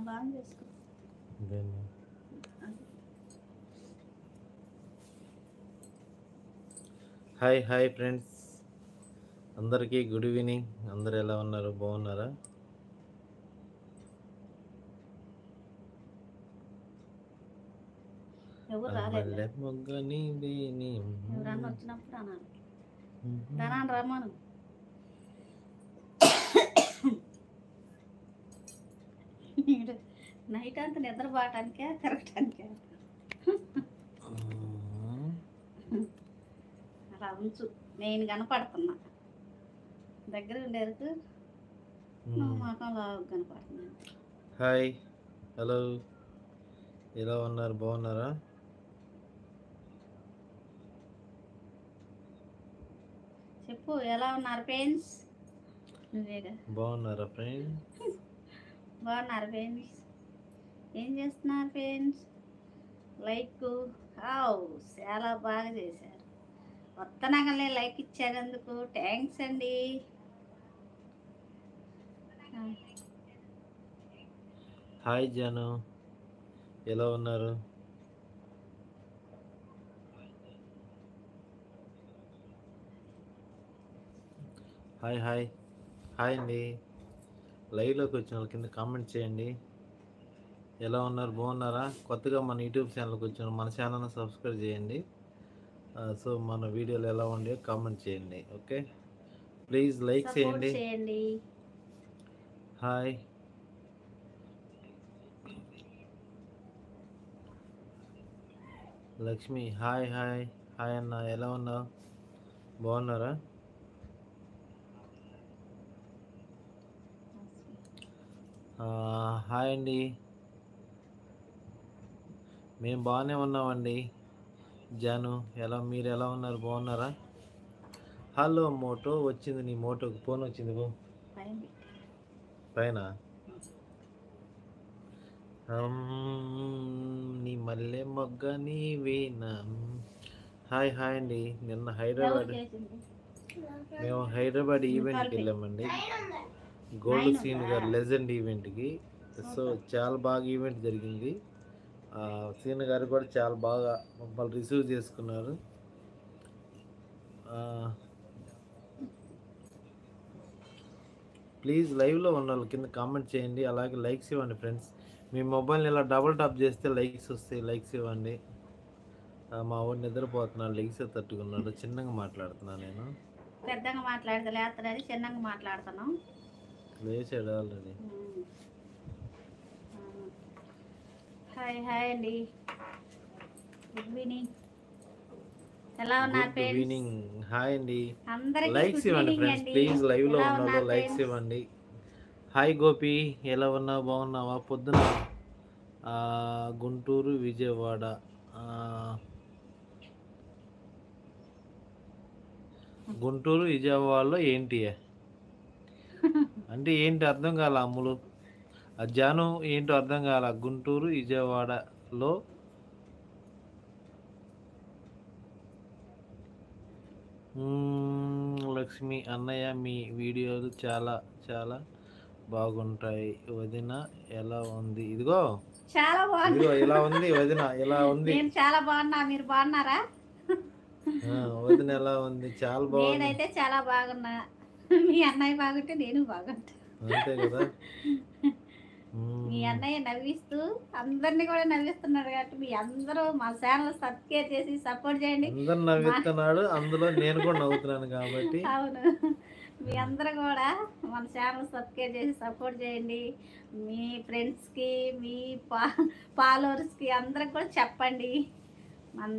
బాగా చేసుకో. Hi hi friends, అందరికీ గుడ్ ఈవినింగ్. అందరు ఎలా ఉన్నారు? బాగున్నారా? ఎవరు రాలేదు. ఎవరన్నా వచ్చినప్పుడు అన్నాను ధనాన్ని రమ్మను. నైట్ అంతా నిద్రపోవటానికే తిరగటానికే అలా ఉంచు. నేను కనపడుతున్నా దగ్గర ఉండేందుకు మొఖంలో కనపడుతున్నాను. హాయ్ హలో, ఎలా ఉన్నారు? బాగున్నారా? చెప్పు, ఎలా ఉన్నారు ఫ్రెండ్స్? నువ్వేగా బాగున్నారా ఫ్రెండ్స్? బాగున్నారు ఫ్రెండ్స్. ఏం చేస్తున్నారు ఫ్రెండ్స్? లైక్ చాలా బాగా చేశారు. కొత్తనగలే లైక్ ఇచ్చారందుకు థ్యాంక్స్ అండి. హాయ్ జాను, ఎలా ఉన్నారు? హాయ్ హాయ్ హాయ్ అండి. లైవ్లోకి వచ్చిన వాళ్ళ కింద కామెంట్ చేయండి. ఎలా ఉన్నారు? బాగున్నారా? కొత్తగా మన యూట్యూబ్ ఛానల్కి వచ్చిన మన ఛానల్ని సబ్స్క్రైబ్ చేయండి. సో మన వీడియోలు ఎలా ఉండే కామెంట్ చేయండి. ఓకే, ప్లీజ్ లైక్ చేయండి. Hi Lakshmi, hi hi hi అన్న, ఎలా ఉన్నావు? బాగున్నారా? హాయ్ అండి, మేము బాగానే ఉన్నామండి. జాను, మీరు ఎలా ఉన్నారు? బాగున్నారా? హలో మోటో వచ్చింది, నీ మోటోకి ఫోన్ వచ్చింది పైన. నీ మల్లె మొగ్గ నీవేనా. హాయ్ హాయ్ అండి. నిన్న మేము హైదరాబాద్ ఈవెంట్కి వెళ్ళామండి, గోల్డ్ సీన్ గారు లెజెండ్ ఈవెంట్కి. సో చాలా బాగా ఈవెంట్ జరిగింది. సీన్ గారు కూడా చాలా బాగా మమ్మల్ని రిసీవ్ చేసుకున్నారు. ప్లీజ్ లైవ్లో ఉన్న వాళ్ళ కింద కామెంట్ చేయండి, అలాగే లైక్స్ ఇవ్వండి ఫ్రెండ్స్. మీ మొబైల్ని ఇలా డబుల్ టాప్ చేస్తే లైక్స్ వస్తాయి, లైక్స్ ఇవ్వండి. మా వాడు నిద్రపోతున్నాడు, లెగ్స్ తట్టుకున్నాడు. చిన్నగా మాట్లాడుతున్నాను, నేను పెద్దగా మాట్లాడతలేదు, చిన్నగా మాట్లాడుతున్నాం. లేచాడు ఆల్రెడీ. హాయ్ హాయ్ అండి, గుడ్ ఈవినింగ్. ఎలా ఉన్నారు ఫ్రెండ్స్? Good evening. హాయ్ అండి, అందరికీ లైక్స్ ఇవ్వండి ఫ్రెండ్స్. ప్లీజ్ లైవ్లో ఉన్న లైక్స్ ఇవ్వండి. హాయ్ గోపి, ఎలా ఉన్నావు? బాగున్నావా? పొద్దున గుంటూరు విజయవాడ గుంటూరు విజయవాడలో ఏంటి అంటే ఏంటి అర్థం కాల అమ్ములు. జాను ఏంటో అర్థం కాల. గుంటూరు విజయవాడలో లక్ష్మి అన్నయ్య, మీ వీడియోలు చాలా చాలా బాగుంటాయి. వదిన ఎలా ఉంది? ఇదిగో చాలా బాగుంది, ఇలా ఉంది వదిన, ఇలా ఉంది. నేను చాలా బాగున్నా, మీరు బాగున్నారా? వదిన ఎలా ఉంది? చాలా బాగుంది. నేనైతే చాలా బాగున్నా. మీ అన్నయ్య బాగుంటే నేను బాగుంటా, అంతే కదా. మీ అన్నయ్య నవ్విస్తూ అందరినీ కూడా నవ్విస్తున్నాడు కాబట్టి మీ అందరూ మా ఛానల్ సబ్స్క్రైబ్ చేసి సపోర్ట్ చేయండి. అందరు నవ్విస్తున్నాడు, అందులో నేను కూడా నవ్వుతున్నాను కాబట్టి. అవును, మీ అందరూ కూడా మన ఛానల్ సబ్స్క్రైబ్ చేసి సపోర్ట్ చేయండి. మీ ఫ్రెండ్స్కి, మీ ఫాలోవర్స్కి అందరికి కూడా చెప్పండి. మన